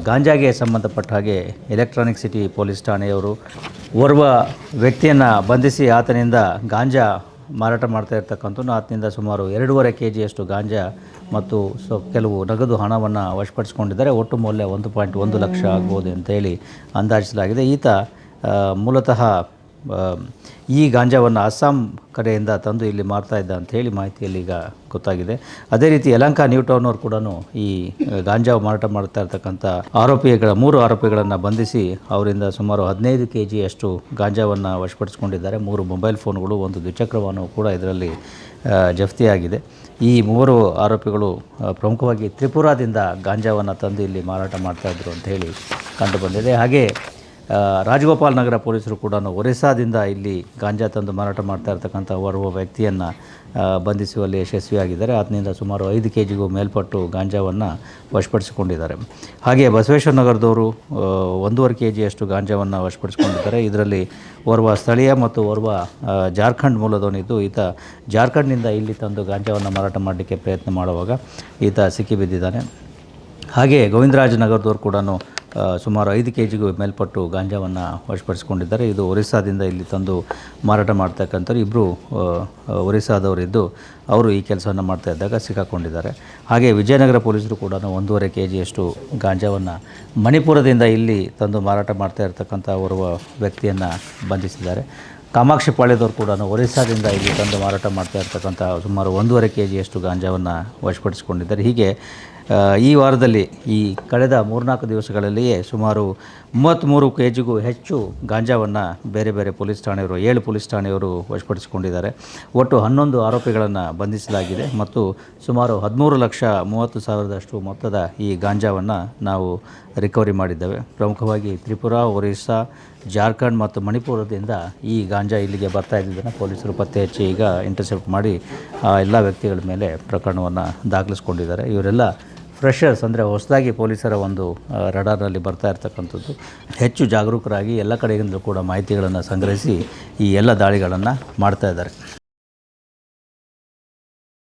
ಗಾಂಜಾಗೆ ಸಂಬಂಧಪಟ್ಟ ಹಾಗೆ electronic city police ಠಾಣೆಯವರು ಓರ್ವ ವ್ಯಕ್ತಿಯನ್ನು ಬಂಧಿಸಿ ಆತನಿಂದ ಗಾಂಜಾ ಮಾರಾಟ ಮಾಡ್ತಾ ಇರ್ತಕ್ಕಂಥದ್ದು, ಆತನಿಂದ ಸುಮಾರು 2.5 kg ಗಾಂಜಾ ಮತ್ತು ಕೆಲವು ನಗದು ಹಣವನ್ನು ವಶಪಡಿಸಿಕೊಂಡಿದ್ದಾರೆ. ಒಟ್ಟು ಮೌಲ್ಯ 1.1 ಲಕ್ಷ ಆಗ್ಬೋದು ಅಂತೇಳಿ ಅಂದಾಜಿಸಲಾಗಿದೆ. ಈತ ಮೂಲತಃ ಈ ಗಾಂಜಾವನ್ನು ಅಸ್ಸಾಂ ಕಡೆಯಿಂದ ತಂದು ಇಲ್ಲಿ ಮಾರ್ತಾ ಇದ್ದ ಅಂಥೇಳಿ ಮಾಹಿತಿಯಲ್ಲಿ ಈಗ ಗೊತ್ತಾಗಿದೆ. ಅದೇ ರೀತಿ ಯಲಹಂಕ ನ್ಯೂ ಟೌನ್ ಅವರು ಕೂಡ ಈ ಗಾಂಜಾ ಮಾರಾಟ ಮಾಡ್ತಾ ಇರ್ತಕ್ಕಂಥ 3 ಆರೋಪಿಗಳನ್ನು ಬಂಧಿಸಿ ಅವರಿಂದ ಸುಮಾರು 15 kg ಗಾಂಜಾವನ್ನು ವಶಪಡಿಸಿಕೊಂಡಿದ್ದಾರೆ. 3 ಮೊಬೈಲ್ ಫೋನ್ಗಳು, 1 ದ್ವಿಚಕ್ರ ವಾಹನವು ಕೂಡ ಇದರಲ್ಲಿ ಜಪ್ತಿಯಾಗಿದೆ. ಈ 3 ಆರೋಪಿಗಳು ಪ್ರಮುಖವಾಗಿ ತ್ರಿಪುರಾದಿಂದ ಗಾಂಜಾವನ್ನು ತಂದು ಇಲ್ಲಿ ಮಾರಾಟ ಮಾಡ್ತಾಯಿದ್ರು ಅಂತ ಹೇಳಿ ಕಂಡುಬಂದಿದೆ. ಹಾಗೆ ರಾಜಗೋಪಾಲ್ ನಗರ ಪೊಲೀಸರು ಕೂಡ ಒರಿಸ್ಸಾದಿಂದ ಇಲ್ಲಿ ಗಾಂಜಾ ತಂದು ಮಾರಾಟ ಮಾಡ್ತಾ ಇರ್ತಕ್ಕಂಥ ಓರ್ವ ವ್ಯಕ್ತಿಯನ್ನು ಬಂಧಿಸುವಲ್ಲಿ ಯಶಸ್ವಿಯಾಗಿದ್ದಾರೆ. ಆತನಿಂದ ಸುಮಾರು 5 kg ಮೇಲ್ಪಟ್ಟು ಗಾಂಜಾವನ್ನು ವಶಪಡಿಸಿಕೊಂಡಿದ್ದಾರೆ. ಹಾಗೆ ಬಸವೇಶ್ವರ ನಗರದವರು 1.5 kg ಗಾಂಜಾವನ್ನು ವಶಪಡಿಸಿಕೊಂಡಿದ್ದಾರೆ. ಇದರಲ್ಲಿ ಓರ್ವ ಸ್ಥಳೀಯ ಮತ್ತು ಓರ್ವ ಜಾರ್ಖಂಡ್ ಮೂಲದವನಿದ್ದು, ಈತ ಜಾರ್ಖಂಡ್ನಿಂದ ಇಲ್ಲಿ ತಂದು ಗಾಂಜಾವನ್ನು ಮಾರಾಟ ಮಾಡಲಿಕ್ಕೆ ಪ್ರಯತ್ನ ಮಾಡುವಾಗ ಈತ ಸಿಕ್ಕಿಬಿದ್ದಿದ್ದಾನೆ. ಹಾಗೆ ಗೋವಿಂದರಾಜ ನಗರದವರು ಕೂಡ ಸುಮಾರು 5 kg ಮೇಲ್ಪಟ್ಟು ಗಾಂಜಾವನ್ನು ವಶಪಡಿಸಿಕೊಂಡಿದ್ದಾರೆ. ಇದು ಒರಿಸ್ಸಾದಿಂದ ಇಲ್ಲಿ ತಂದು ಮಾರಾಟ ಮಾಡ್ತಕ್ಕಂಥವ್ರು. ಇಬ್ಬರು ಒರಿಸ್ಸಾದವರಿದ್ದು ಅವರು ಈ ಕೆಲಸವನ್ನು ಮಾಡ್ತಾ ಇದ್ದಾಗ ಸಿಕ್ಕಾಕೊಂಡಿದ್ದಾರೆ. ಹಾಗೆ ವಿಜಯನಗರ ಪೊಲೀಸರು ಕೂಡ 1.5 kg ಗಾಂಜಾವನ್ನು ಮಣಿಪುರದಿಂದ ಇಲ್ಲಿ ತಂದು ಮಾರಾಟ ಮಾಡ್ತಾ ಇರ್ತಕ್ಕಂಥ ಓರ್ವ ವ್ಯಕ್ತಿಯನ್ನು ಬಂಧಿಸಿದ್ದಾರೆ. ಕಾಮಾಕ್ಷಿ ಪಾಳ್ಯದವರು ಕೂಡ ಒರಿಸ್ಸಾದಿಂದ ಇಲ್ಲಿ ತಂದು ಮಾರಾಟ ಮಾಡ್ತಾ ಇರ್ತಕ್ಕಂಥ ಸುಮಾರು 1.5 kg ಗಾಂಜಾವನ್ನು ವಶಪಡಿಸಿಕೊಂಡಿದ್ದಾರೆ. ಹೀಗೆ ಈ ವಾರದಲ್ಲಿ ಈ ಕಳೆದ 3-4 ದಿವಸಗಳಲ್ಲಿಯೇ ಸುಮಾರು 33 kgಗೂ ಹೆಚ್ಚು ಗಾಂಜಾವನ್ನು ಬೇರೆ ಬೇರೆ ಪೊಲೀಸ್ ಠಾಣೆಯವರು 7 ಪೊಲೀಸ್ ಠಾಣೆಯವರು ವಶಪಡಿಸಿಕೊಂಡಿದ್ದಾರೆ. ಒಟ್ಟು 11 ಆರೋಪಿಗಳನ್ನು ಬಂಧಿಸಲಾಗಿದೆ ಮತ್ತು ಸುಮಾರು 13,30,000 ಮೊತ್ತದ ಈ ಗಾಂಜಾವನ್ನು ನಾವು ರಿಕವರಿ ಮಾಡಿದ್ದೇವೆ. ಪ್ರಮುಖವಾಗಿ ತ್ರಿಪುರಾ, ಒರಿಸ್ಸಾ, ಜಾರ್ಖಂಡ್ ಮತ್ತು ಮಣಿಪುರದಿಂದ ಈ ಗಾಂಜಾ ಇಲ್ಲಿಗೆ ಬರ್ತಾ ಇದ್ದಿದ್ದನ್ನು ಪೊಲೀಸರು ಪತ್ತೆ ಹಚ್ಚಿ ಈಗ ಇಂಟರ್ಸೆಪ್ಟ್ ಮಾಡಿ ಎಲ್ಲ ವ್ಯಕ್ತಿಗಳ ಮೇಲೆ ಪ್ರಕರಣವನ್ನು ದಾಖಲಿಸ್ಕೊಂಡಿದ್ದಾರೆ. ಇವರೆಲ್ಲ ಫ್ರೆಷರ್ಸ್, ಅಂದರೆ ಹೊಸದಾಗಿ ಪೊಲೀಸರ ಒಂದು ರಡಾರ್ನಲ್ಲಿ ಬರ್ತಾ ಇರ್ತಕ್ಕಂಥದ್ದು. ಹೆಚ್ಚು ಜಾಗರೂಕರಾಗಿ ಎಲ್ಲ ಕಡೆಯಿಂದಲೂ ಕೂಡ ಮಾಹಿತಿಗಳನ್ನು ಸಂಗ್ರಹಿಸಿ ಈ ಎಲ್ಲ ದಾಳಿಗಳನ್ನು ಮಾಡ್ತಾ ಇದ್ದಾರೆ.